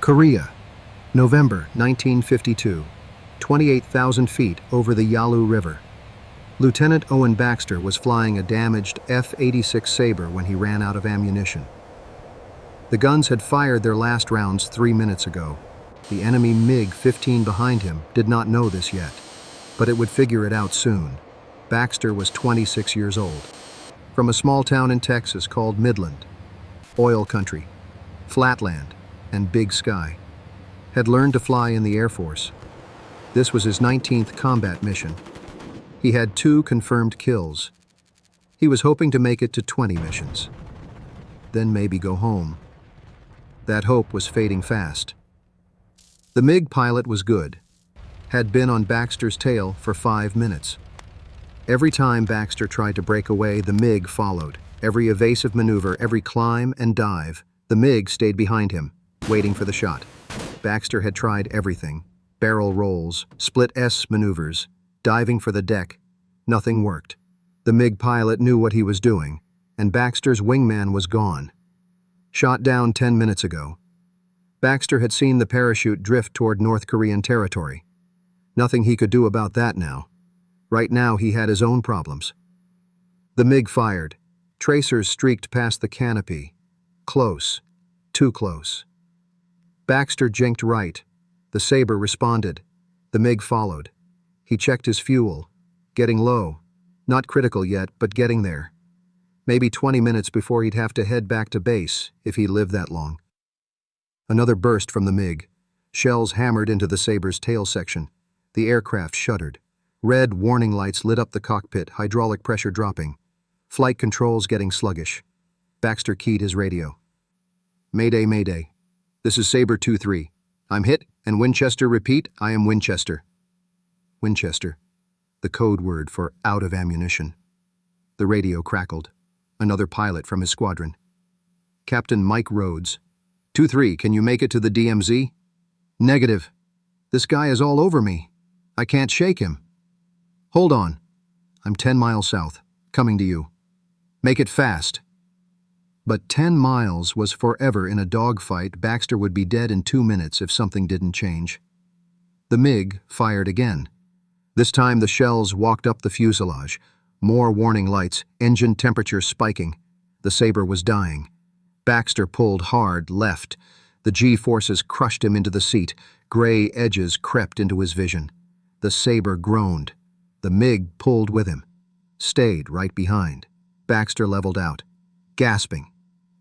Korea, November 1952, 28,000 feet over the Yalu River. Lieutenant Owen Baxter was flying a damaged F-86 Sabre when he ran out of ammunition. The guns had fired their last rounds 3 minutes ago. The enemy MiG-15 behind him did not know this yet, but it would figure it out soon. Baxter was 26 years old, from a small town in Texas called Midland. Oil country, flatland, and big sky. Had learned to fly in the Air Force. This was his 19th combat mission. He had 2 confirmed kills. He was hoping to make it to 20 missions. Then maybe go home. That hope was fading fast. The MiG pilot was good. Had been on Baxter's tail for 5 minutes. Every time Baxter tried to break away, the MiG followed. Every evasive maneuver, every climb and dive, the MiG stayed behind him, waiting for the shot. Baxter had tried everything. Barrel rolls, split S maneuvers, diving for the deck. Nothing worked. The MiG pilot knew what he was doing, and Baxter's wingman was gone. Shot down 10 minutes ago. Baxter had seen the parachute drift toward North Korean territory. Nothing he could do about that now. Right now he had his own problems. The MiG fired. Tracers streaked past the canopy. Close. Too close. Baxter jinked right. The Sabre responded. The MiG followed. He checked his fuel. Getting low. Not critical yet, but getting there. Maybe 20 minutes before he'd have to head back to base, if he lived that long. Another burst from the MiG. Shells hammered into the Sabre's tail section. The aircraft shuddered. Red warning lights lit up the cockpit, hydraulic pressure dropping. Flight controls getting sluggish. Baxter keyed his radio. Mayday, mayday. This is Sabre 2-3. I'm hit, and Winchester repeat, I am Winchester. Winchester, the code word for out of ammunition. The radio crackled. Another pilot from his squadron. Captain Mike Rhodes. 2-3, can you make it to the DMZ? Negative. This guy is all over me. I can't shake him. Hold on. I'm 10 miles south, coming to you. Make it fast. But 10 miles was forever in a dogfight. Baxter would be dead in 2 minutes if something didn't change. The MiG fired again. This time the shells walked up the fuselage. More warning lights, engine temperature spiking. The Sabre was dying. Baxter pulled hard left. The G-forces crushed him into the seat. Gray edges crept into his vision. The Sabre groaned. The MiG pulled with him. Stayed right behind. Baxter leveled out, gasping.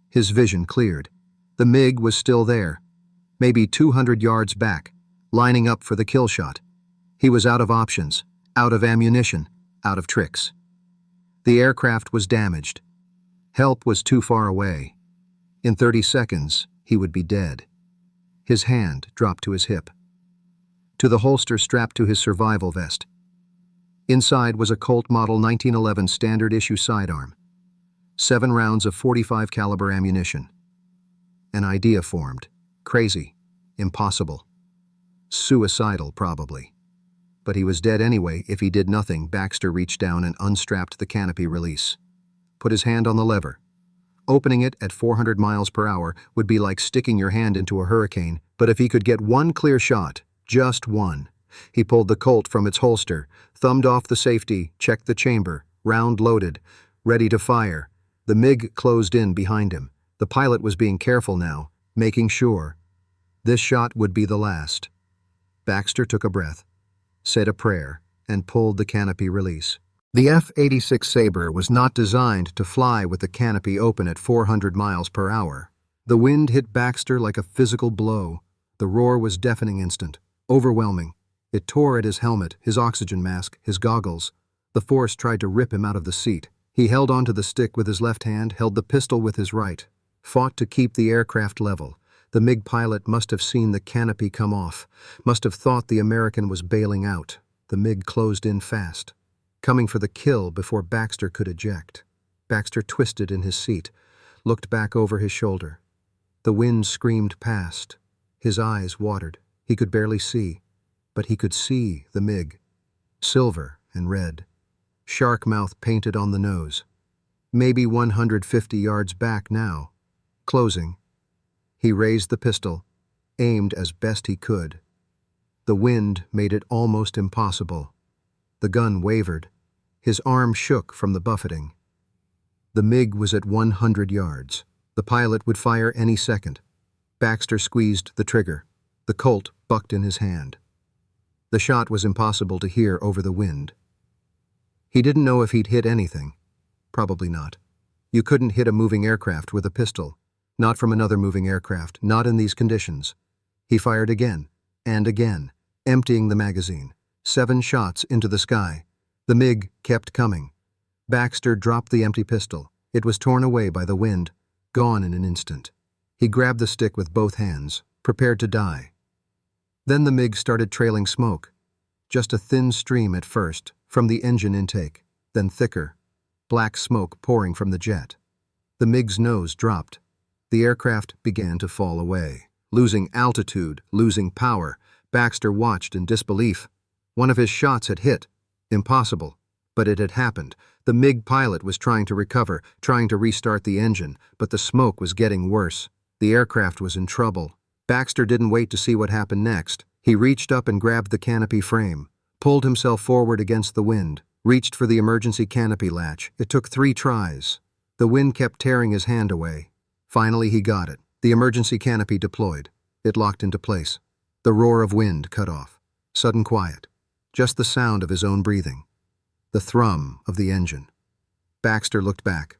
His vision cleared. The MiG was still there, maybe 200 yards back, lining up for the kill shot. He was out of options, out of ammunition, out of tricks. The aircraft was damaged. Help was too far away. In 30 seconds, he would be dead. His hand dropped to his hip. To the holster strapped to his survival vest. Inside was a Colt Model 1911 standard issue sidearm. 7 rounds of .45 caliber ammunition. An idea formed. Crazy. Impossible. Suicidal, probably. But he was dead anyway. If he did nothing, Baxter reached down and unstrapped the canopy release. Put his hand on the lever. Opening it at 400 miles per hour would be like sticking your hand into a hurricane, but if he could get one clear shot, just one. He pulled the Colt from its holster, thumbed off the safety, checked the chamber, round loaded, ready to fire. The MiG closed in behind him. The pilot was being careful now, making sure. This shot would be the last. Baxter took a breath, said a prayer, and pulled the canopy release. The F-86 Sabre was not designed to fly with the canopy open at 400 miles per hour. The wind hit Baxter like a physical blow. The roar was deafening instant, overwhelming. It tore at his helmet, his oxygen mask, his goggles. The force tried to rip him out of the seat. He held onto the stick with his left hand, held the pistol with his right. Fought to keep the aircraft level. The MiG pilot must have seen the canopy come off, must have thought the American was bailing out. The MiG closed in fast, coming for the kill before Baxter could eject. Baxter twisted in his seat, looked back over his shoulder. The wind screamed past. His eyes watered. He could barely see, but he could see the MiG. Silver and red. Shark mouth painted on the nose. Maybe 150 yards back now. Closing. He raised the pistol, aimed as best he could. The wind made it almost impossible. The gun wavered. His arm shook from the buffeting. The MiG was at 100 yards. The pilot would fire any second. Baxter squeezed the trigger. The Colt bucked in his hand. The shot was impossible to hear over the wind. He didn't know if he'd hit anything. Probably not. You couldn't hit a moving aircraft with a pistol. Not from another moving aircraft, not in these conditions. He fired again, and again, emptying the magazine. 7 shots into the sky. The MiG kept coming. Baxter dropped the empty pistol. It was torn away by the wind, gone in an instant. He grabbed the stick with both hands, prepared to die. Then the MiG started trailing smoke. Just a thin stream at first, from the engine intake, then thicker, black smoke pouring from the jet. The MiG's nose dropped. The aircraft began to fall away. Losing altitude, losing power, Baxter watched in disbelief. One of his shots had hit. Impossible. But it had happened. The MiG pilot was trying to recover, trying to restart the engine, but the smoke was getting worse. The aircraft was in trouble. Baxter didn't wait to see what happened next. He reached up and grabbed the canopy frame, pulled himself forward against the wind, reached for the emergency canopy latch. It took 3 tries. The wind kept tearing his hand away. Finally, he got it. The emergency canopy deployed. It locked into place. The roar of wind cut off. Sudden quiet. Just the sound of his own breathing. The thrum of the engine. Baxter looked back.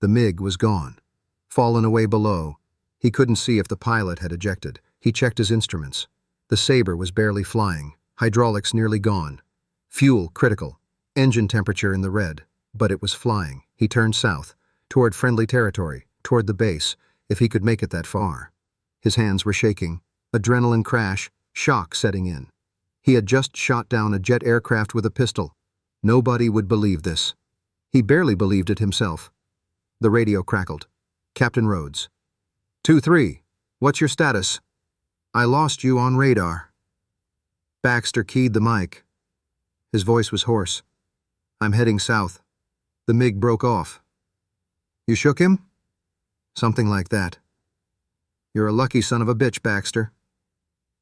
The MiG was gone. Fallen away below. He couldn't see if the pilot had ejected. He checked his instruments. The Sabre was barely flying. Hydraulics nearly gone. Fuel critical. Engine temperature in the red. But it was flying. He turned south, toward friendly territory, toward the base, if he could make it that far. His hands were shaking. Adrenaline crash, shock setting in. He had just shot down a jet aircraft with a pistol. Nobody would believe this. He barely believed it himself. The radio crackled. Captain Rhodes. 2-3, what's your status? I lost you on radar. Baxter keyed the mic. His voice was hoarse. I'm heading south. The MiG broke off. You shook him? Something like that. You're a lucky son of a bitch, Baxter.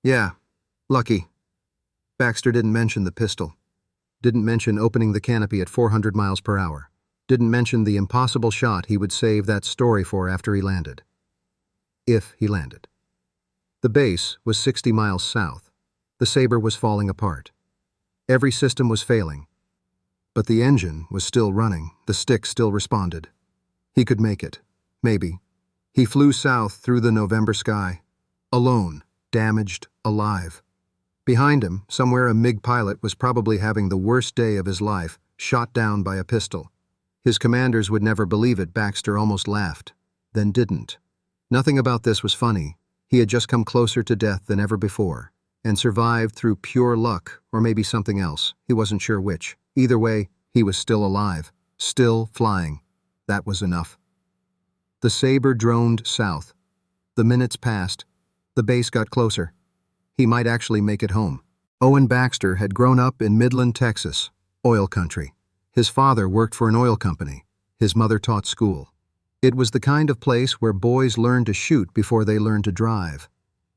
Yeah, lucky. Baxter didn't mention the pistol. Didn't mention opening the canopy at 400 miles per hour. Didn't mention the impossible shot he would save that story for after he landed. If he landed. The base was 60 miles south. The Sabre was falling apart. Every system was failing. But the engine was still running. The stick still responded. He could make it. Maybe. He flew south through the November sky. Alone, damaged, alive. Behind him, somewhere a MiG pilot was probably having the worst day of his life, shot down by a pistol. His commanders would never believe it. Baxter almost laughed, then didn't. Nothing about this was funny. He had just come closer to death than ever before, and survived through pure luck, or maybe something else. He wasn't sure which. Either way, he was still alive, still flying. That was enough. The Sabre droned south. The minutes passed. The base got closer. He might actually make it home. Owen Baxter had grown up in Midland, Texas, oil country. His father worked for an oil company. His mother taught school. It was the kind of place where boys learned to shoot before they learned to drive.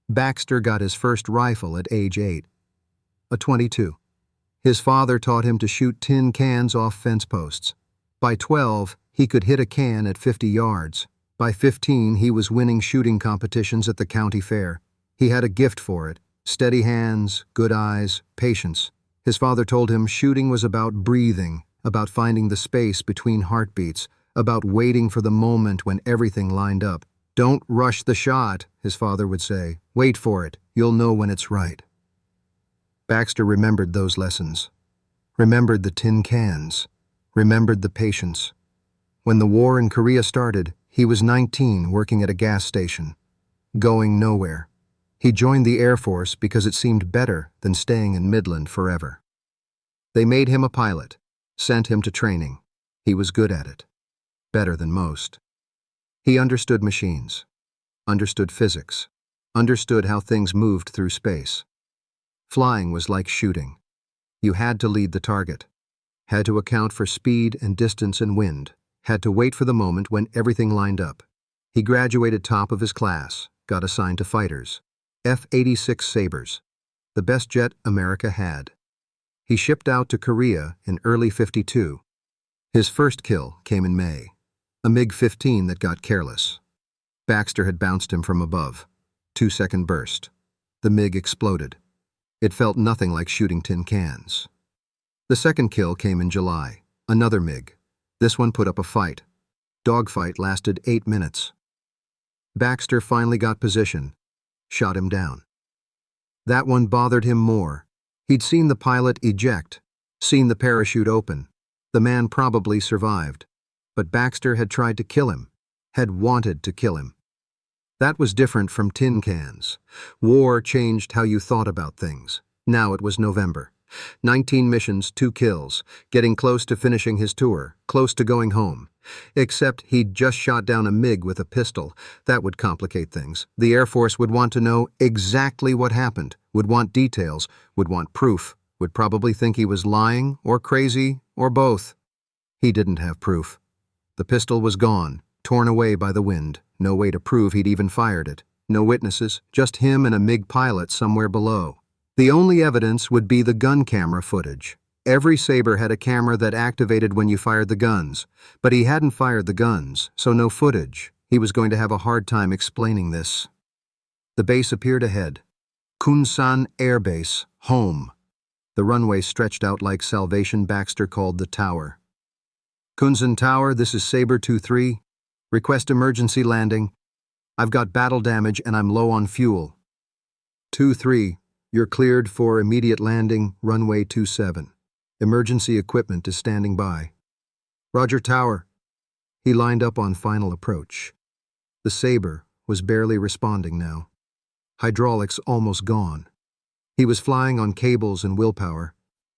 Baxter got his first rifle at age 8. A .22. His father taught him to shoot tin cans off fence posts. By 12, he could hit a can at 50 yards. By 15, he was winning shooting competitions at the county fair. He had a gift for it. Steady hands, good eyes, patience. His father told him shooting was about breathing, about finding the space between heartbeats, about waiting for the moment when everything lined up. Don't rush the shot, his father would say. Wait for it. You'll know when it's right. Baxter remembered those lessons. Remembered the tin cans. Remembered the patience. When the war in Korea started, he was 19 working at a gas station. Going nowhere. He joined the Air Force because it seemed better than staying in Midland forever. They made him a pilot, sent him to training. He was good at it. Better than most. He understood machines, understood physics, understood how things moved through space. Flying was like shooting. You had to lead the target, had to account for speed and distance and wind, had to wait for the moment when everything lined up. He graduated top of his class, got assigned to fighters. F-86 Sabres, the best jet America had. He shipped out to Korea in early '52. His first kill came in May, a MiG-15 that got careless. Baxter had bounced him from above. 2-second burst. The MiG exploded. It felt nothing like shooting tin cans. The second kill came in July, another MiG. This one put up a fight. Dogfight lasted 8 minutes. Baxter finally got position, shot him down. That one bothered him more. He'd seen the pilot eject, seen the parachute open. The man probably survived, but Baxter had tried to kill him, had wanted to kill him. That was different from tin cans. War changed how you thought about things. Now it was November. 19 missions, 2 kills, getting close to finishing his tour, close to going home. Except he'd just shot down a MiG with a pistol. That would complicate things. The Air Force would want to know exactly what happened, would want details, would want proof, would probably think he was lying or crazy or both. He didn't have proof. The pistol was gone, torn away by the wind. No way to prove he'd even fired it. No witnesses, just him and a MiG pilot somewhere below. The only evidence would be the gun camera footage. Every Sabre had a camera that activated when you fired the guns, but he hadn't fired the guns, so no footage. He was going to have a hard time explaining this. The base appeared ahead. Kunsan Air Base, home. The runway stretched out like Salvation. Baxter called the tower. Kunsan Tower, this is Sabre 2-3. Request emergency landing. I've got battle damage and I'm low on fuel. 2-3, you're cleared for immediate landing, runway 27. Emergency equipment is standing by. Roger Tower. He lined up on final approach. The Sabre was barely responding now. Hydraulics almost gone. He was flying on cables and willpower.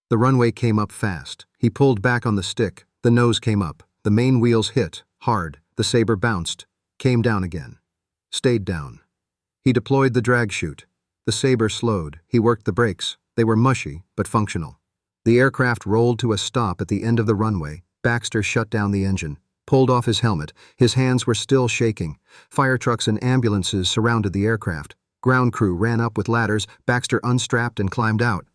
The runway came up fast. He pulled back on the stick. The nose came up. The main wheels hit, hard. The Sabre bounced, came down again, stayed down. He deployed the drag chute. The Sabre slowed. He worked the brakes. They were mushy, but functional. The aircraft rolled to a stop at the end of the runway. Baxter shut down the engine, pulled off his helmet. His hands were still shaking. Fire trucks and ambulances surrounded the aircraft. Ground crew ran up with ladders. Baxter unstrapped and climbed out.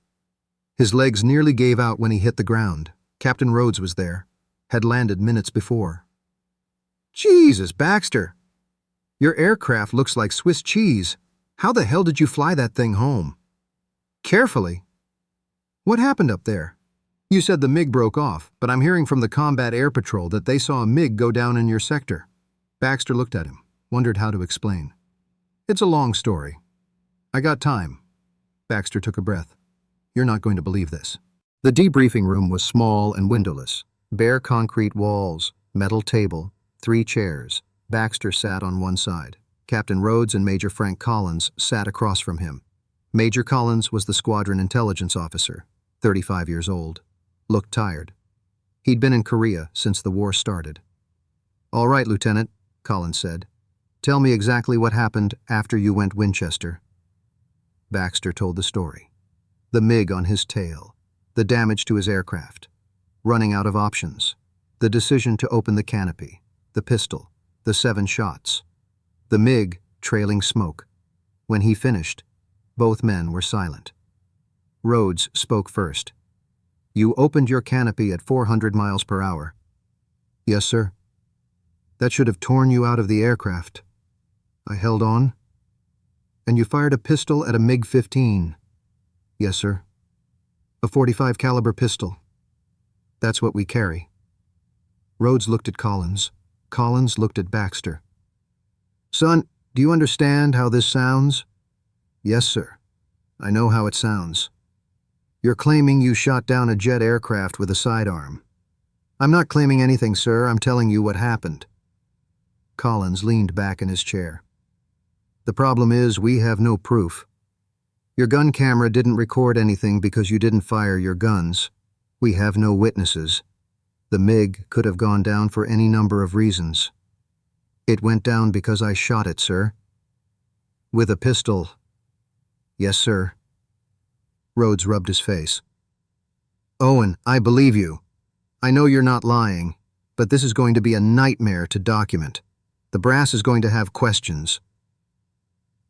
His legs nearly gave out when he hit the ground. Captain Rhodes was there, had landed minutes before. Jesus, Baxter! Your aircraft looks like Swiss cheese. How the hell did you fly that thing home? Carefully. What happened up there? You said the MiG broke off, but I'm hearing from the Combat Air Patrol that they saw a MiG go down in your sector. Baxter looked at him, wondered how to explain. It's a long story. I got time. Baxter took a breath. You're not going to believe this. The debriefing room was small and windowless. Bare concrete walls, metal table, 3 chairs. Baxter sat on one side. Captain Rhodes and Major Frank Collins sat across from him. Major Collins was the squadron intelligence officer, 35 years old. Looked tired. He'd been in Korea since the war started. All right, Lieutenant, Collins said. Tell me exactly what happened after you went Winchester. Baxter told the story. The MiG on his tail. The damage to his aircraft. Running out of options. The decision to open the canopy. The pistol, the 7 shots. The MiG trailing smoke. When he finished, both men were silent. Rhodes spoke first. You opened your canopy at 400 miles per hour. Yes, sir. That should have torn you out of the aircraft. I held on. And you fired a pistol at a MiG-15. Yes, sir. A .45 caliber pistol. That's what we carry. Rhodes looked at Collins. Collins looked at Baxter. Son, do you understand how this sounds? Yes, sir. I know how it sounds. You're claiming you shot down a jet aircraft with a sidearm. I'm not claiming anything, sir. I'm telling you what happened. Collins leaned back in his chair. The problem is we have no proof. Your gun camera didn't record anything because you didn't fire your guns. We have no witnesses. The MiG could have gone down for any number of reasons. It went down because I shot it, sir. With a pistol. Yes, sir. Rhodes rubbed his face. Owen, I believe you. I know you're not lying, but this is going to be a nightmare to document. The brass is going to have questions.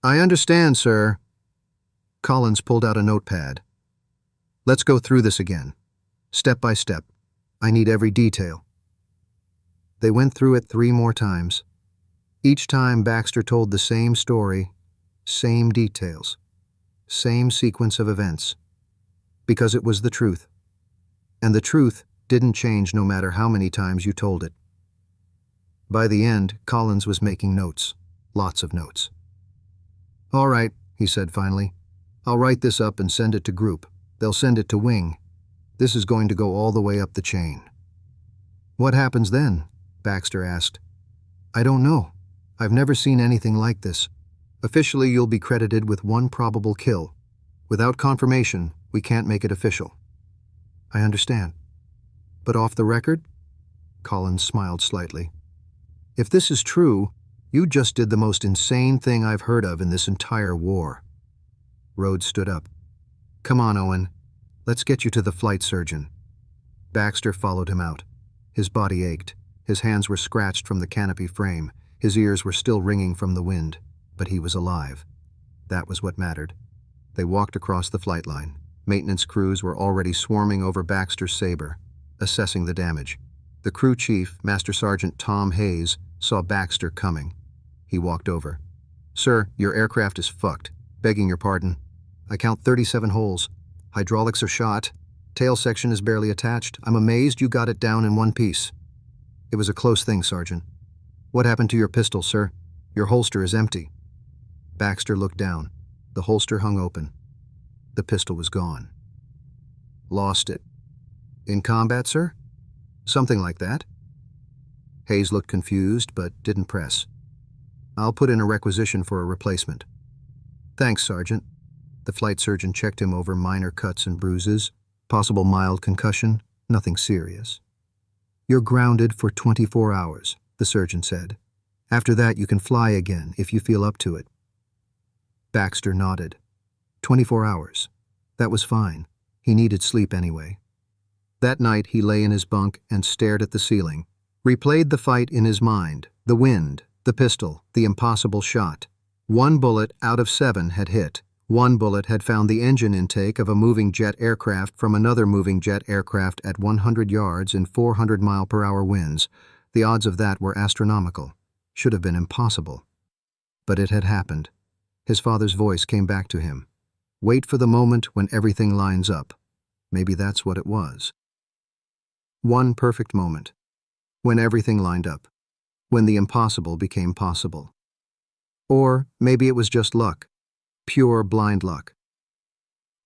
I understand, sir. Collins pulled out a notepad. Let's go through this again. Step by step. I need every detail. They went through it 3 more times. Each time Baxter told the same story, same details, same sequence of events. Because it was the truth. And the truth didn't change no matter how many times you told it. By the end, Collins was making notes. Lots of notes. All right, he said finally. I'll write this up and send it to group. They'll send it to wing. This is going to go all the way up the chain. What happens then? Baxter asked. I don't know. I've never seen anything like this. Officially, you'll be credited with 1 probable kill. Without confirmation, we can't make it official. I understand. But off the record? Collins smiled slightly. If this is true, you just did the most insane thing I've heard of in this entire war. Rhodes stood up. Come on, Owen. Let's get you to the flight surgeon. Baxter followed him out. His body ached. His hands were scratched from the canopy frame. His ears were still ringing from the wind. But he was alive. That was what mattered. They walked across the flight line. Maintenance crews were already swarming over Baxter's Sabre, assessing the damage. The crew chief, Master Sergeant Tom Hayes, saw Baxter coming. He walked over. Sir, your aircraft is fucked. Begging your pardon. I count 37 holes. Hydraulics are shot. Tail section is barely attached. I'm amazed you got it down in one piece. It was a close thing, Sergeant. What happened to your pistol, sir? Your holster is empty. Baxter looked down. The holster hung open. The pistol was gone. Lost it. In combat, sir? Something like that. Hayes looked confused, but didn't press. I'll put in a requisition for a replacement. Thanks, Sergeant. The flight surgeon checked him over minor cuts and bruises, possible mild concussion, nothing serious. You're grounded for 24 hours, the surgeon said. After that, you can fly again if you feel up to it. Baxter nodded. 24 hours. That was fine. He needed sleep anyway. That night, he lay in his bunk and stared at the ceiling, replayed the fight in his mind, the wind, the pistol, the impossible shot. 1 bullet out of 7 had hit. 1 bullet had found the engine intake of a moving jet aircraft from another moving jet aircraft at 100 yards in 400-mile-per-hour winds. The odds of that were astronomical. Should have been impossible. But it had happened. His father's voice came back to him. Wait for the moment when everything lines up. Maybe that's what it was. One perfect moment. When everything lined up. When the impossible became possible. Or maybe it was just luck. Pure blind luck.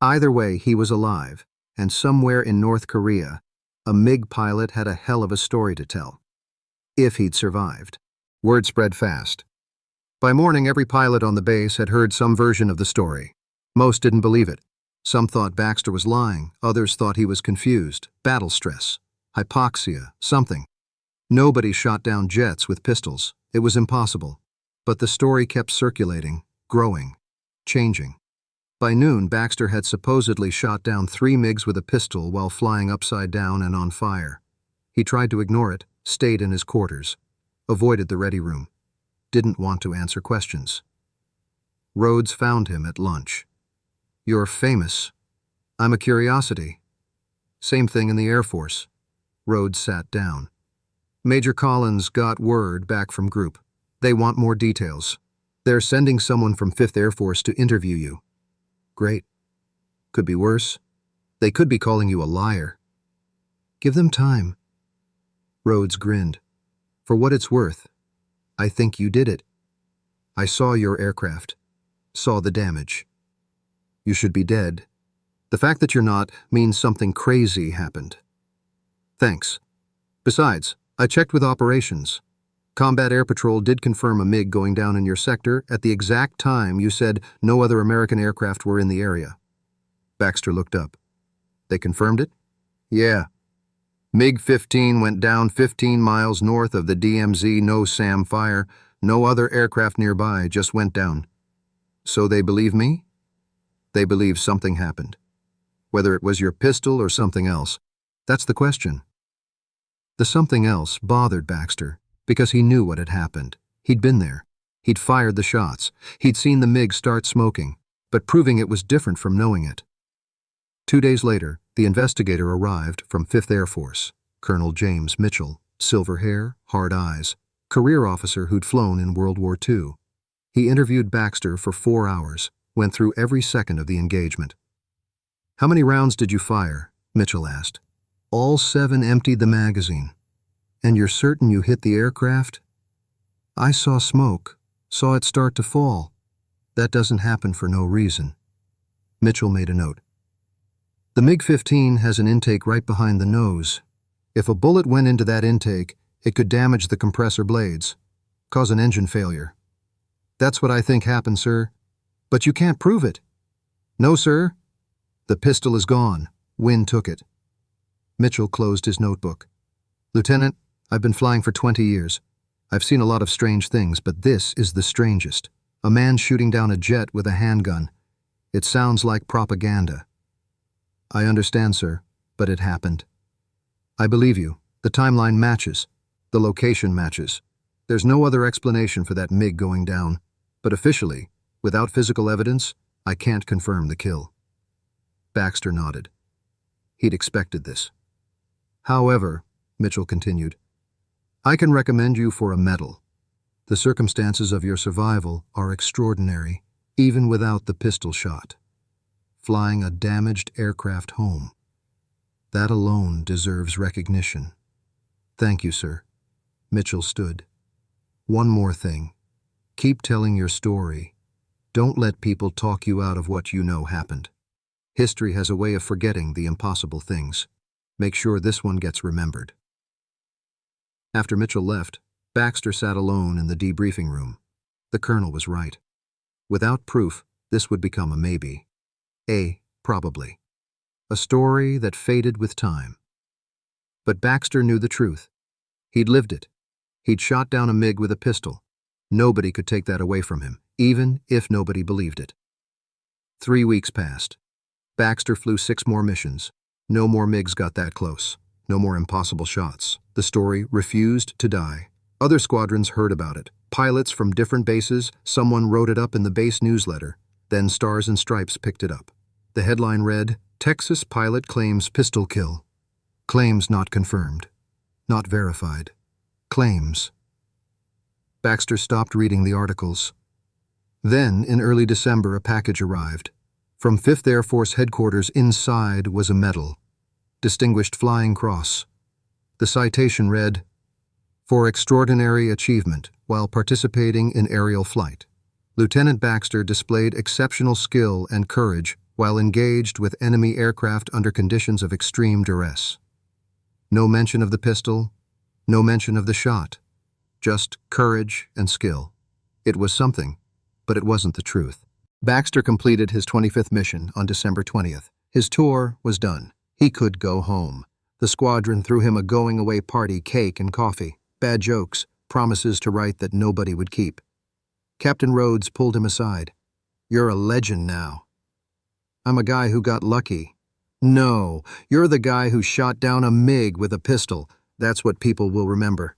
Either way, he was alive, and somewhere in North Korea, a MiG pilot had a hell of a story to tell. If he'd survived. Word spread fast. By morning, every pilot on the base had heard some version of the story. Most didn't believe it. Some thought Baxter was lying, others thought he was confused, battle stress, hypoxia, something. Nobody shot down jets with pistols. It was impossible. But the story kept circulating, growing, changing. By noon, Baxter had supposedly shot down 3 MiGs with a pistol while flying upside down and on fire. He tried to ignore it, stayed in his quarters, avoided the ready room, didn't want to answer questions. Rhodes found him at lunch. You're famous. I'm a curiosity. Same thing in the Air Force. Rhodes sat down. Major Collins got word back from group. They want more details. They're sending someone from 5th Air Force to interview you. Great. Could be worse. They could be calling you a liar. Give them time. Rhodes grinned. For what it's worth, I think you did it. I saw your aircraft. Saw the damage. You should be dead. The fact that you're not means something crazy happened. Thanks. Besides, I checked with operations. Combat Air Patrol did confirm a MiG going down in your sector at the exact time you said no other American aircraft were in the area. Baxter looked up. They confirmed it? Yeah. MiG-15 went down 15 miles north of the DMZ no-SAM fire. No other aircraft nearby, just went down. So they believe me? They believe something happened. Whether it was your pistol or something else, that's the question. The something else bothered Baxter because he knew what had happened. He'd been there. He'd fired the shots. He'd seen the MiG start smoking. but proving it was different from knowing it. 2 days later, the investigator arrived from 5th Air Force, Colonel James Mitchell, silver hair, hard eyes, career officer who'd flown in World War II. He interviewed Baxter for 4 hours, went through every second of the engagement. "How many rounds did you fire?" Mitchell asked. "All 7 emptied the magazine." "And you're certain you hit the aircraft?" "I saw smoke, saw it start to fall. That doesn't happen for no reason." Mitchell made a note. "The MiG-15 has an intake right behind the nose. If a bullet went into that intake, it could damage the compressor blades, cause an engine failure." "That's what I think happened, sir." "But you can't prove it." "No, sir. The pistol is gone. Wind took it." Mitchell closed his notebook. "Lieutenant, I've been flying for 20 years. I've seen a lot of strange things, but this is the strangest. A man shooting down a jet with a handgun. It sounds like propaganda." "I understand, sir, but it happened." "I believe you. The timeline matches. The location matches. There's no other explanation for that MiG going down. But officially, without physical evidence, I can't confirm the kill." Baxter nodded. He'd expected this. "However," Mitchell continued, "I can recommend you for a medal. The circumstances of your survival are extraordinary, even without the pistol shot. Flying a damaged aircraft home. That alone deserves recognition." "Thank you, sir." Mitchell stood. "One more thing. Keep telling your story. Don't let people talk you out of what you know happened. History has a way of forgetting the impossible things. Make sure this one gets remembered." After Mitchell left, Baxter sat alone in the debriefing room. The colonel was right. Without proof, this would become a maybe. Probably. A story that faded with time. But Baxter knew the truth. He'd lived it. He'd shot down a MiG with a pistol. Nobody could take that away from him, even if nobody believed it. 3 weeks passed. Baxter flew 6 more missions. No more MiGs got that close. No more impossible shots. The story refused to die. Other squadrons heard about it. Pilots from different bases, someone wrote it up in the base newsletter. Then Stars and Stripes picked it up. The headline read, "Texas pilot claims pistol kill. Claims not confirmed. Not verified. Claims." Baxter stopped reading the articles. Then, in early December, a package arrived. From 5th Air Force headquarters, inside was a medal. Distinguished Flying Cross. The citation read, "For extraordinary achievement while participating in aerial flight, Lieutenant Baxter displayed exceptional skill and courage while engaged with enemy aircraft under conditions of extreme duress." No mention of the pistol, no mention of the shot. Just courage and skill. It was something, but it wasn't the truth. Baxter completed his 25th mission on December 20th. His tour was done. He could go home. The squadron threw him a going-away party, cake and coffee, bad jokes, promises to write that nobody would keep. Captain Rhodes pulled him aside. "You're a legend now." "I'm a guy who got lucky." "No, you're the guy who shot down a MiG with a pistol. That's what people will remember."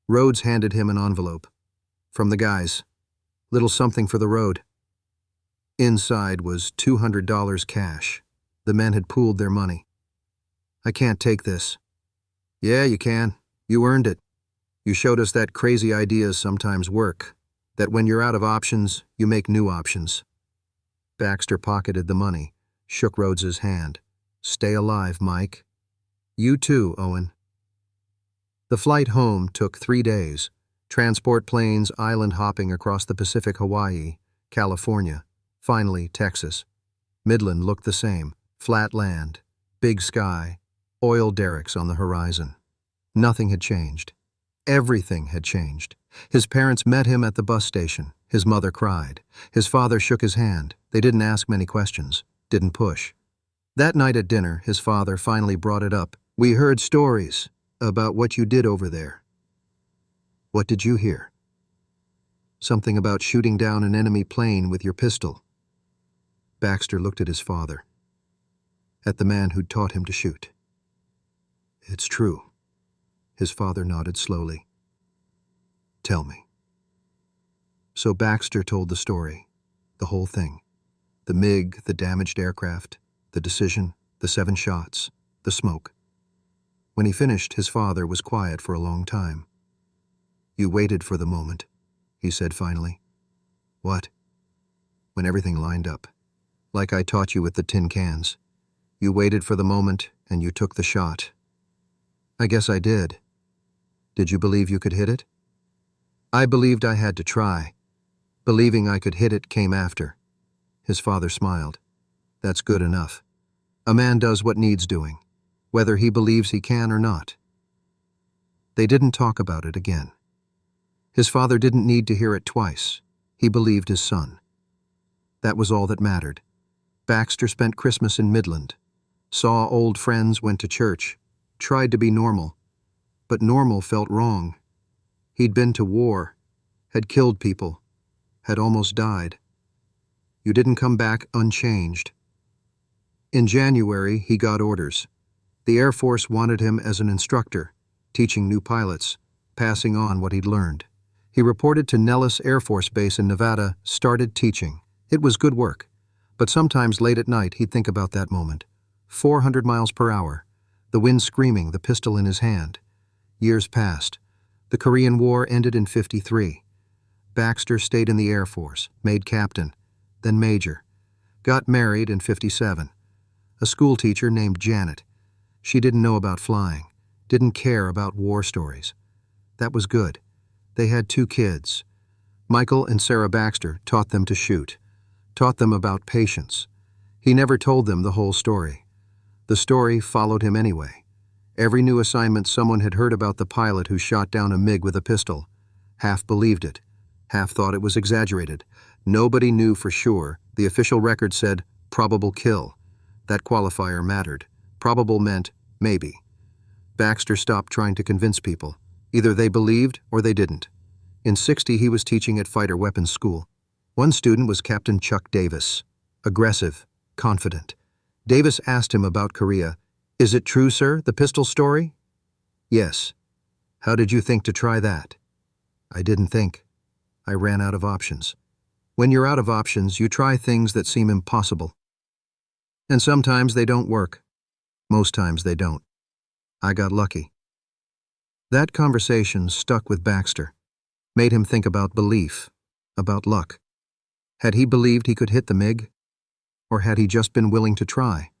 Rhodes handed him an envelope. "From the guys. Little something for the road." Inside was $200 cash. The men had pooled their money. "I can't take this." "Yeah, you can. You earned it. You showed us that crazy ideas sometimes work. That when you're out of options, you make new options." Baxter pocketed the money, shook Rhodes's hand. "Stay alive, Mike." "You too, Owen." The flight home took 3 days. Transport planes island hopping across the Pacific, Hawaii, California, finally Texas. Midland looked the same. Flat land, big sky, oil derricks on the horizon. Nothing had changed. Everything had changed. His parents met him at the bus station. His mother cried. His father shook his hand. They didn't ask many questions, didn't push. That night at dinner, his father finally brought it up. "We heard stories about what you did over there." "What did you hear?" "Something about shooting down an enemy plane with your pistol." Baxter looked at his father, at the man who'd taught him to shoot. "It's true." His father nodded slowly. "Tell me." So Baxter told the story, the whole thing. The MiG, the damaged aircraft, the decision, the 7 shots, the smoke. When he finished, his father was quiet for a long time. "You waited for the moment," he said finally. "What?" "When everything lined up. Like I taught you with the tin cans. You waited for the moment and you took the shot." "I guess I did." "Did you believe you could hit it?" "I believed I had to try. Believing I could hit it came after." His father smiled. "That's good enough. A man does what needs doing, whether he believes he can or not." They didn't talk about it again. His father didn't need to hear it twice. He believed his son. That was all that mattered. Baxter spent Christmas in Midland, saw old friends, went to church, tried to be normal. But normal felt wrong. He'd been to war, had killed people, had almost died. You didn't come back unchanged. In January, he got orders. The Air Force wanted him as an instructor, teaching new pilots, passing on what he'd learned. He reported to Nellis Air Force Base in Nevada, started teaching. It was good work, but sometimes late at night he'd think about that moment. 400 miles per hour, the wind screaming, the pistol in his hand. Years passed. The Korean War ended in '53. Baxter stayed in the Air Force, made captain, then major. Got married in '57. A schoolteacher named Janet. She didn't know about flying, didn't care about war stories. That was good. They had 2 kids. Michael and Sarah Baxter taught them to shoot, taught them about patience. He never told them the whole story. The story followed him anyway. Every new assignment, someone had heard about the pilot who shot down a MiG with a pistol. Half believed it, half thought it was exaggerated. Nobody knew for sure. The official record said, probable kill. That qualifier mattered. Probable meant maybe. Baxter stopped trying to convince people. Either they believed or they didn't. In '60, he was teaching at fighter weapons school. One student was Captain Chuck Davis. Aggressive, confident. Davis asked him about Korea. "Is it true, sir, the pistol story?" "Yes." "How did you think to try that?" "I didn't think. I ran out of options." When you're out of options, you try things that seem impossible. And sometimes they don't work. Most times they don't. I got lucky. That conversation stuck with Baxter, made him think about belief, about luck. Had he believed he could hit the MiG? Or had he just been willing to try?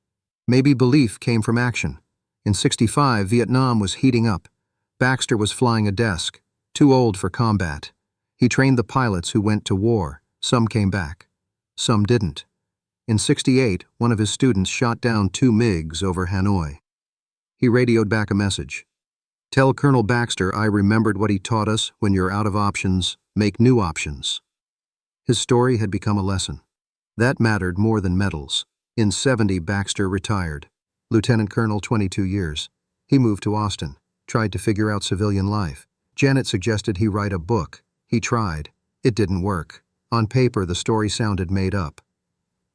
Maybe belief came from action. In '65, Vietnam was heating up. Baxter was flying a desk, too old for combat. He trained the pilots who went to war. Some came back. Some didn't. In '68, one of his students shot down 2 MiGs over Hanoi. He radioed back a message. "Tell Colonel Baxter I remembered what he taught us: when you're out of options, make new options." His story had become a lesson. That mattered more than medals. In '70, Baxter retired. Lieutenant Colonel, 22 years. He moved to Austin, tried to figure out civilian life. Janet suggested he write a book. He tried. It didn't work. On paper, the story sounded made up.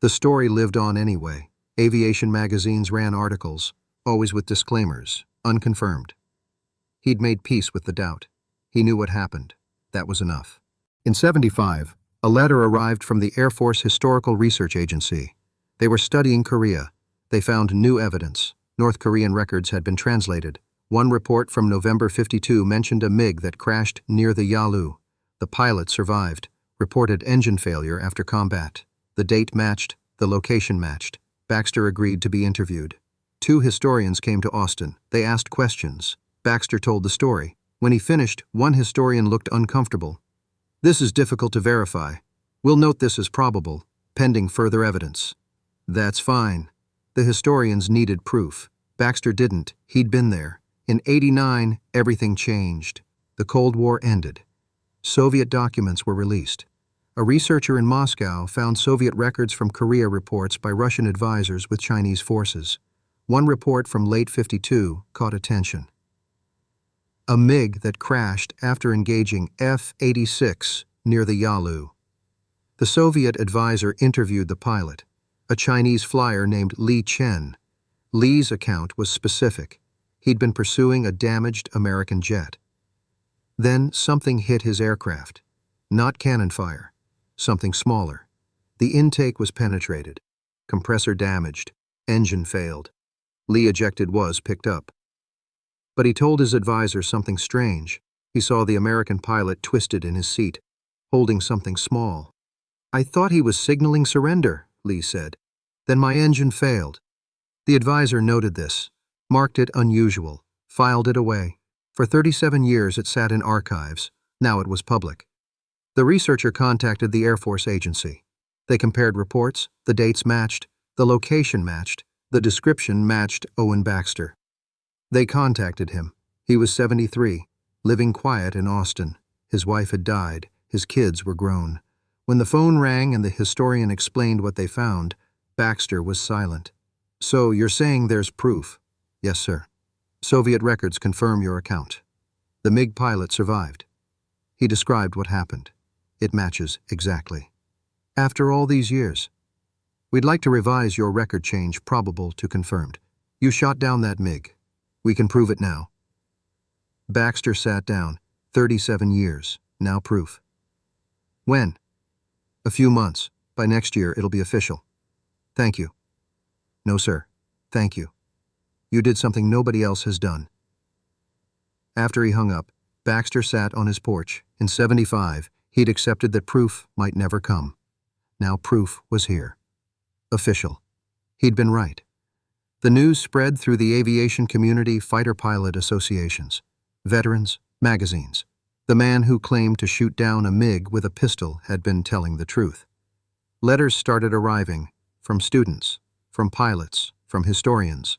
The story lived on anyway. Aviation magazines ran articles, always with disclaimers, unconfirmed. He'd made peace with the doubt. He knew what happened. That was enough. In '75, a letter arrived from the Air Force Historical Research Agency. They were studying Korea. They found new evidence. North Korean records had been translated. One report from November '52 mentioned a MiG that crashed near the Yalu. The pilot survived, reported engine failure after combat. The date matched, the location matched. Baxter agreed to be interviewed. 2 historians came to Austin. They asked questions. Baxter told the story. When he finished, one historian looked uncomfortable. "This is difficult to verify. We'll note this as probable, pending further evidence." "That's fine." The historians needed proof. Baxter didn't. He'd been there. In '89, everything changed. The Cold War ended. Soviet documents were released. A researcher in Moscow found Soviet records from Korea reports by Russian advisors with Chinese forces. One report from late '52 caught attention. A MiG that crashed after engaging F-86 near the Yalu. The Soviet advisor interviewed the pilot, a Chinese flyer named Li Chen. Li's account was specific. He'd been pursuing a damaged American jet. Then something hit his aircraft. Not cannon fire. Something smaller. The intake was penetrated, compressor damaged, engine failed. Li ejected was picked up. But he told his advisor something strange. He saw the American pilot twisted in his seat, holding something small. "I thought he was signaling surrender," Li said. "Then my engine failed." The advisor noted this, marked it unusual, filed it away. For 37 years it sat in archives. Now it was public. The researcher contacted the Air Force agency. They compared reports, the dates matched, the location matched, the description matched Owen Baxter. They contacted him. He was 73, living quiet in Austin. His wife had died. His kids were grown. When the phone rang and the historian explained what they found, Baxter was silent. "So you're saying there's proof?" "Yes, sir. Soviet records confirm your account. The MiG pilot survived." He described what happened. "It matches exactly. After all these years, we'd like to revise your record change probable to confirmed. You shot down that MiG. We can prove it now." Baxter sat down. 37 years. Now proof. "When?" "A few months. By next year, it'll be official." "Thank you." "No, sir. Thank you. You did something nobody else has done." After he hung up, Baxter sat on his porch. In 75, he'd accepted that proof might never come. Now proof was here. Official. He'd been right. The news spread through the aviation community, fighter pilot associations, veterans, magazines. The man who claimed to shoot down a MiG with a pistol had been telling the truth. Letters started arriving from students, from pilots, from historians.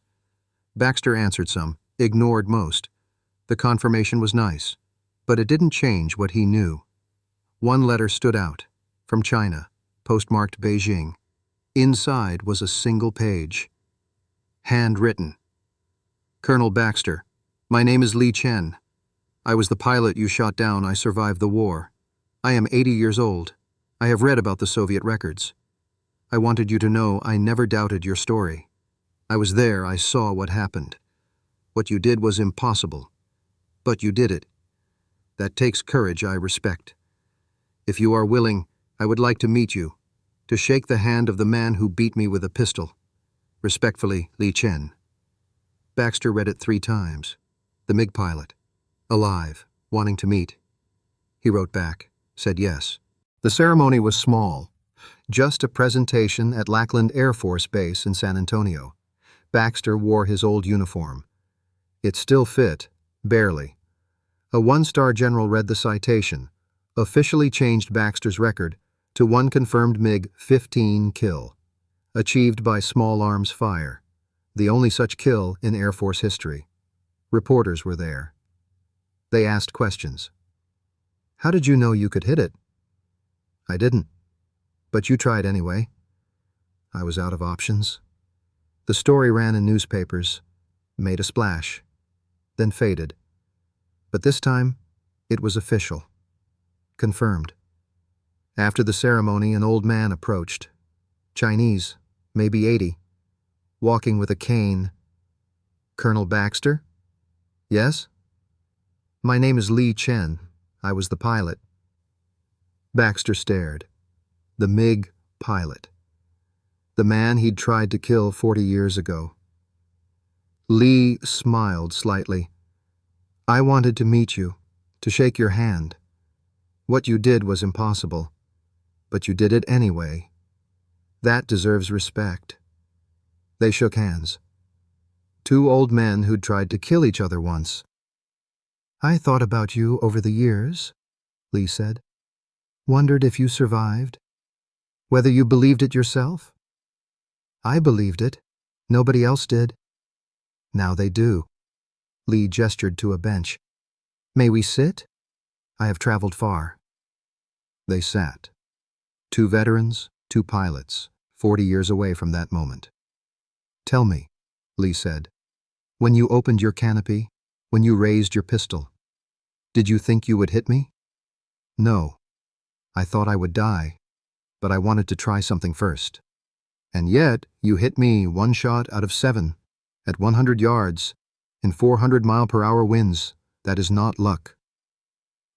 Baxter answered some, ignored most. The confirmation was nice, but it didn't change what he knew. One letter stood out, from China, postmarked Beijing. Inside was a single page. Handwritten. "Colonel Baxter, my name is Li Chen. I was the pilot you shot down. I survived the war. I am 80 years old. I have read about the Soviet records. I wanted you to know I never doubted your story. I was there. I saw what happened. What you did was impossible. But you did it. That takes courage I respect. If you are willing, I would like to meet you, to shake the hand of the man who beat me with a pistol. Respectfully, Li Chen." Baxter read it 3 times. The MiG pilot. Alive, wanting to meet. He wrote back, said yes. The ceremony was small, just a presentation at Lackland Air Force Base in San Antonio. Baxter wore his old uniform. It still fit, barely. A 1-star general read the citation, officially changed Baxter's record to one confirmed MiG 15 kill, achieved by small arms fire, the only such kill in Air Force history. Reporters were there. They asked questions. "How did you know you could hit it?" "I didn't. But you tried anyway." "I was out of options." The story ran in newspapers, made a splash, then faded. But this time, it was official. Confirmed. After the ceremony, an old man approached. Chinese, maybe 80, walking with a cane. "Colonel Baxter?" "Yes?" "My name is Li Chen. I was the pilot." Baxter stared. The MiG pilot. The man he'd tried to kill 40 years ago. Li smiled slightly. "I wanted to meet you, to shake your hand. What you did was impossible, but you did it anyway. That deserves respect." They shook hands. 2 old men who'd tried to kill each other once. "I thought about you over the years," Li said. "Wondered if you survived. Whether you believed it yourself. I believed it. Nobody else did. Now they do." Li gestured to a bench. "May we sit? I have traveled far." They sat. 2 veterans, 2 pilots, 40 years away from that moment. "Tell me," Li said, "when you opened your canopy, when you raised your pistol, did you think you would hit me?" "No. I thought I would die, but I wanted to try something first. And yet, you hit me 1 shot out of 7, at 100 yards, in 400-mile-per-hour winds. That is not luck."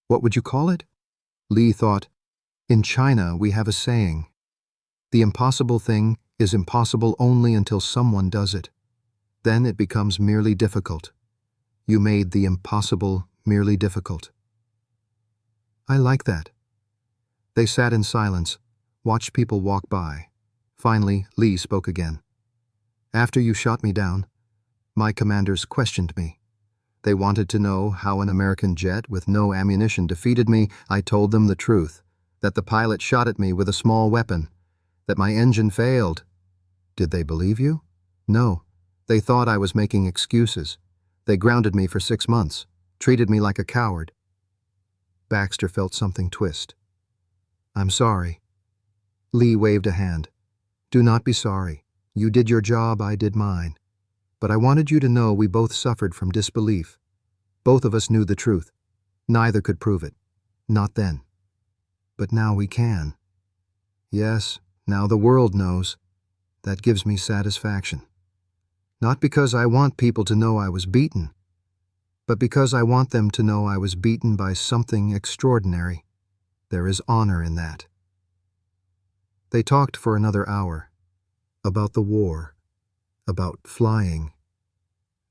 "What would you call it?" Li thought, "In China we have a saying, The impossible thing is impossible only until someone does it. Then it becomes merely difficult. You made the impossible merely difficult. I like that. They sat in silence, watched people walk by. Finally, Li spoke again. After you shot me down, my commanders questioned me. They wanted to know how an American jet with no ammunition defeated me. I told them the truth, that the pilot shot at me with a small weapon, that my engine failed. Did they believe you? No. They thought I was making excuses. They grounded me for 6 months, treated me like a coward. Baxter felt something twist. I'm sorry. Li waved a hand. Do not be sorry. You did your job, I did mine. But I wanted you to know we both suffered from disbelief. Both of us knew the truth. Neither could prove it. Not then. But now we can. Yes, now the world knows. That gives me satisfaction. Not because I want people to know I was beaten, but because I want them to know I was beaten by something extraordinary. There is honor in that. They talked for another hour. About the war. About flying.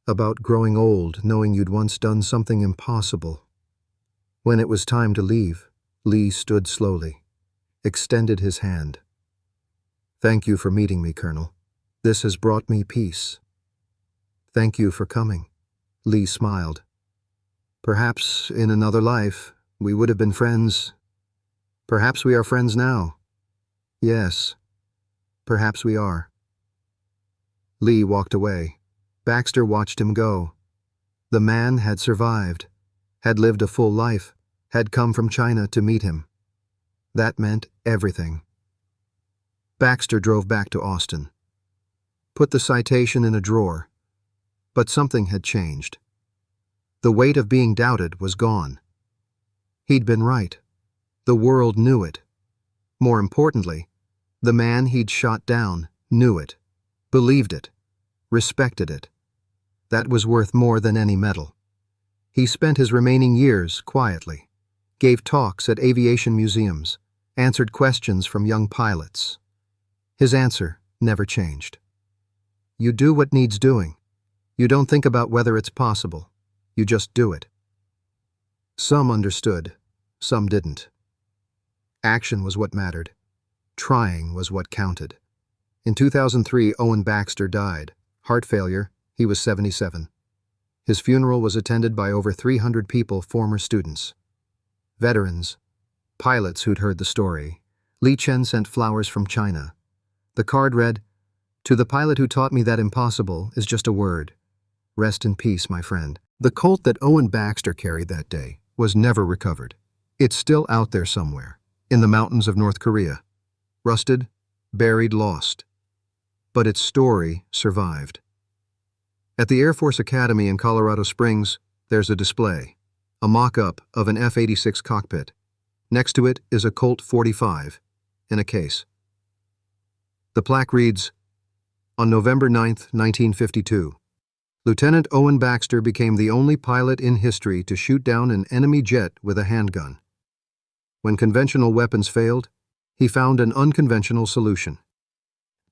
About growing old, knowing you'd once done something impossible. When it was time to leave, Li stood slowly, extended his hand. Thank you for meeting me, Colonel. This has brought me peace. Thank you for coming. Li smiled. Perhaps in another life we would have been friends. Perhaps we are friends now. Yes, perhaps we are. Li walked away. Baxter watched him go. The man had survived, had lived a full life, had come from China to meet him. That meant everything. Baxter drove back to Austin. Put the citation in a drawer. But something had changed. The weight of being doubted was gone. He'd been right. The world knew it. More importantly, the man he'd shot down knew it, believed it, respected it. That was worth more than any medal. He spent his remaining years quietly, gave talks at aviation museums, answered questions from young pilots. His answer never changed. You do what needs doing. You don't think about whether it's possible. You just do it. Some understood, some didn't. Action was what mattered. Trying was what counted. In 2003, Owen Baxter died. Heart failure. He was 77. His funeral was attended by over 300 people, former students. Veterans. Pilots who'd heard the story. Li Chen sent flowers from China. The card read, "To the pilot who taught me that impossible is just a word. Rest in peace, my friend." The Colt that Owen Baxter carried that day was never recovered. It's still out there somewhere, in the mountains of North Korea. Rusted, buried, lost. But its story survived. At the Air Force Academy in Colorado Springs, there's a display, a mock-up of an F-86 cockpit. Next to it is a Colt 45 in a case. The plaque reads, on November 9, 1952, Lieutenant Owen Baxter became the only pilot in history to shoot down an enemy jet with a handgun. When conventional weapons failed, he found an unconventional solution.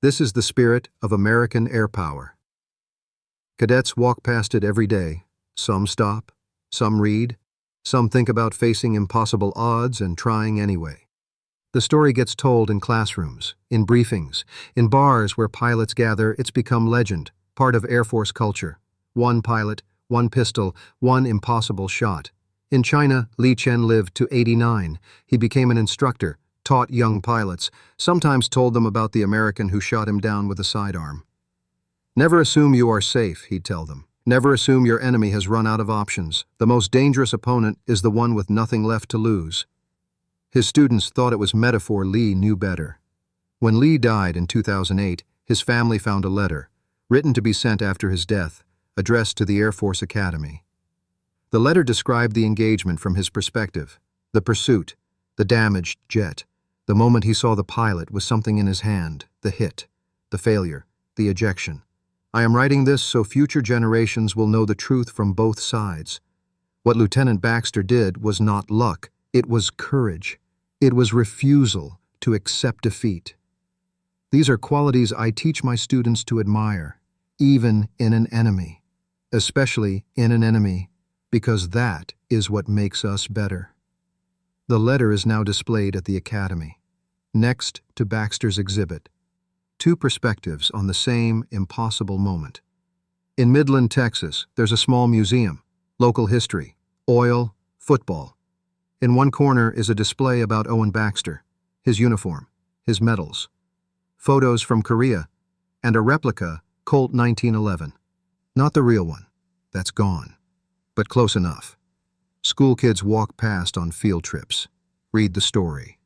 This is the spirit of American air power. Cadets walk past it every day. Some stop, some read, some think about facing impossible odds and trying anyway. The story gets told in classrooms, in briefings, in bars where pilots gather. It's become legend, part of Air Force culture. One pilot, one pistol, one impossible shot. In China, Li Chen lived to 89. He became an instructor, taught young pilots, sometimes told them about the American who shot him down with a sidearm. Never assume you are safe, he'd tell them. Never assume your enemy has run out of options. The most dangerous opponent is the one with nothing left to lose. His students thought it was metaphor. Li knew better. When Li died in 2008, his family found a letter, written to be sent after his death, addressed to the Air Force Academy. The letter described the engagement from his perspective, the pursuit, the damaged jet, the moment he saw the pilot with something in his hand, the hit, the failure, the ejection. I am writing this so future generations will know the truth from both sides. What Lieutenant Baxter did was not luck, it was courage. It was refusal to accept defeat. These are qualities I teach my students to admire, even in an enemy, especially in an enemy, because that is what makes us better. The letter is now displayed at the Academy, next to Baxter's exhibit. Two perspectives on the same impossible moment. In Midland, Texas, there's a small museum, local history, oil, football. In one corner is a display about Owen Baxter, his uniform, his medals, photos from Korea, and a replica Colt 1911. Not the real one, that's gone, but close enough. School kids walk past on field trips, read the story.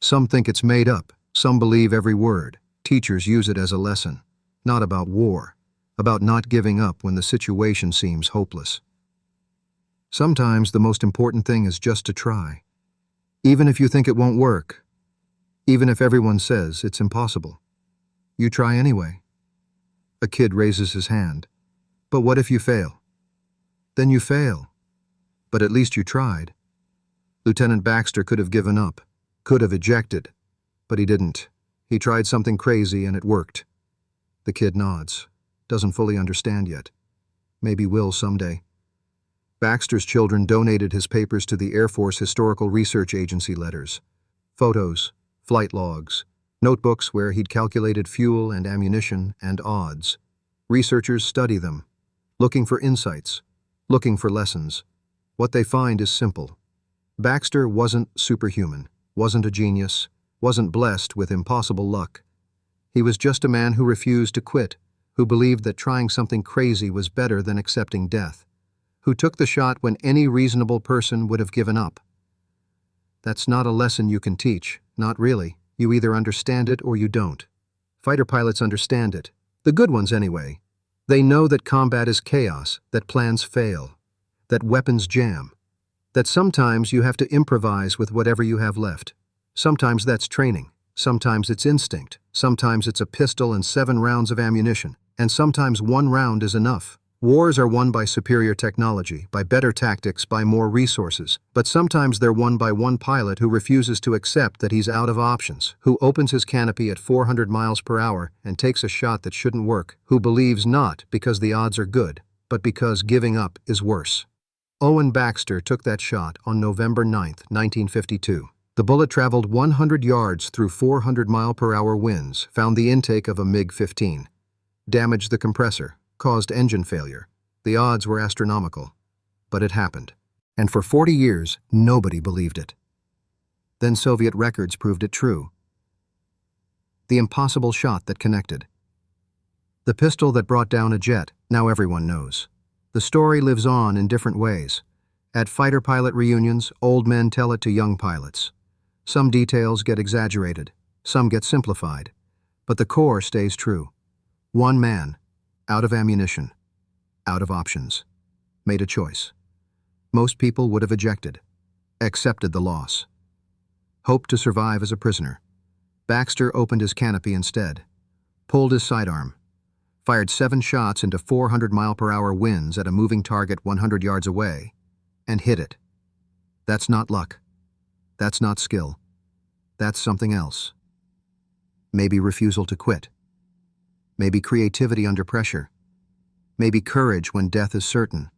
Some think it's made up, some believe every word. Teachers use it as a lesson, not about war, about not giving up when the situation seems hopeless. Sometimes the most important thing is just to try. Even if you think it won't work, even if everyone says it's impossible, you try anyway. A kid raises his hand. But what if you fail? Then you fail. But at least you tried. Lieutenant Baxter could have given up, could have ejected, but he didn't. He tried something crazy and it worked. The kid nods, doesn't fully understand yet. Maybe will someday. Baxter's children donated his papers to the Air Force Historical Research Agency letters. Photos, flight logs, notebooks where he'd calculated fuel and ammunition and odds. Researchers study them, looking for insights, looking for lessons. What they find is simple. Baxter wasn't superhuman, wasn't a genius, wasn't blessed with impossible luck. He was just a man who refused to quit, who believed that trying something crazy was better than accepting death, who took the shot when any reasonable person would have given up. That's not a lesson you can teach, not really. You either understand it or you don't. Fighter pilots understand it, the good ones anyway. They know that combat is chaos, that plans fail, that weapons jam, that sometimes you have to improvise with whatever you have left. Sometimes that's training, sometimes it's instinct, sometimes it's a pistol and 7 rounds of ammunition, and sometimes 1 round is enough. Wars are won by superior technology, by better tactics, by more resources, but sometimes they're won by one pilot who refuses to accept that he's out of options, who opens his canopy at 400 miles per hour and takes a shot that shouldn't work, who believes not because the odds are good, but because giving up is worse. Owen Baxter took that shot on November 9, 1952. The bullet traveled 100 yards through 400-mile-per-hour winds, found the intake of a MiG-15, damaged the compressor, caused engine failure. The odds were astronomical, but it happened. And for 40 years, nobody believed it. Then Soviet records proved it true. The impossible shot that connected. The pistol that brought down a jet, now everyone knows. The story lives on in different ways. At fighter pilot reunions, old men tell it to young pilots. Some details get exaggerated, some get simplified, but the core stays true. One man, out of ammunition, out of options, made a choice. Most people would have ejected, accepted the loss, hoped to survive as a prisoner. Baxter opened his canopy instead, pulled his sidearm, fired 7 shots into 400-mile-per-hour winds at a moving target 100 yards away, and hit it. That's not luck. That's not skill. That's something else. Maybe refusal to quit. Maybe creativity under pressure. Maybe courage when death is certain.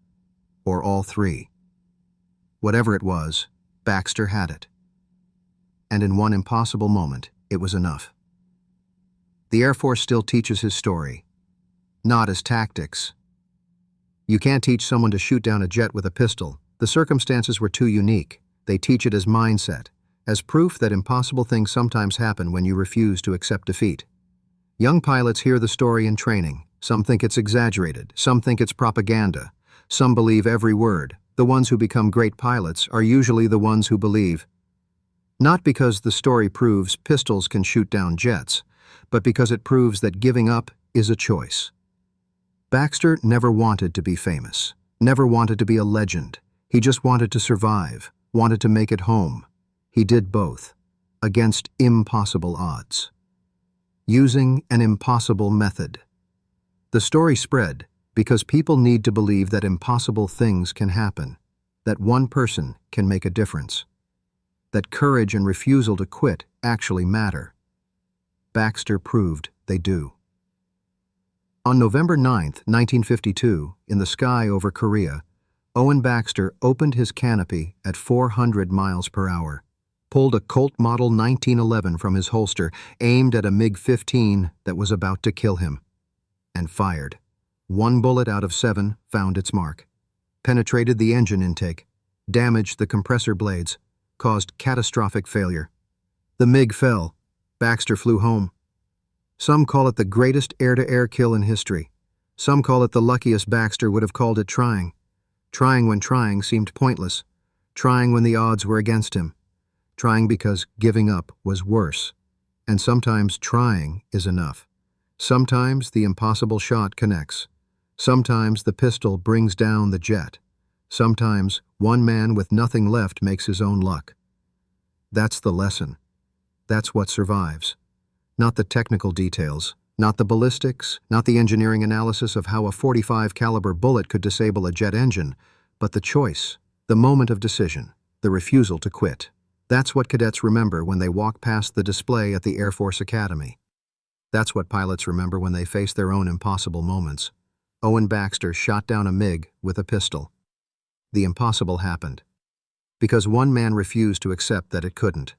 Or all 3. Whatever it was, Baxter had it. And in one impossible moment, it was enough. The Air Force still teaches his story, not as tactics. You can't teach someone to shoot down a jet with a pistol. The circumstances were too unique. They teach it as mindset, as proof that impossible things sometimes happen when you refuse to accept defeat. Young pilots hear the story in training. Some think it's exaggerated, some think it's propaganda, some believe every word. The ones who become great pilots are usually the ones who believe. Not because the story proves pistols can shoot down jets, but because it proves that giving up is a choice. Baxter never wanted to be famous, never wanted to be a legend. He just wanted to survive, wanted to make it home. He did both, against impossible odds. Using an impossible method. The story spread because people need to believe that impossible things can happen, that one person can make a difference, that courage and refusal to quit actually matter. Baxter proved they do. On November 9, 1952, in the sky over Korea, Owen Baxter opened his canopy at 400 miles per hour, pulled a Colt Model 1911 from his holster, aimed at a MiG-15 that was about to kill him, and fired. 1 bullet out of 7 found its mark, penetrated the engine intake, damaged the compressor blades, caused catastrophic failure. The MiG fell. Baxter flew home. Some call it the greatest air-to-air kill in history. Some call it the luckiest. Baxter would have called it trying. Trying when trying seemed pointless. Trying when the odds were against him. Trying because giving up was worse. And sometimes trying is enough. Sometimes the impossible shot connects. Sometimes the pistol brings down the jet. Sometimes one man with nothing left makes his own luck. That's the lesson. That's what survives. Not the technical details, not the ballistics, not the engineering analysis of how a .45 caliber bullet could disable a jet engine, but the choice, the moment of decision, the refusal to quit. That's what cadets remember when they walk past the display at the Air Force Academy. That's what pilots remember when they face their own impossible moments. Owen Baxter shot down a MiG with a pistol. The impossible happened. Because one man refused to accept that it couldn't.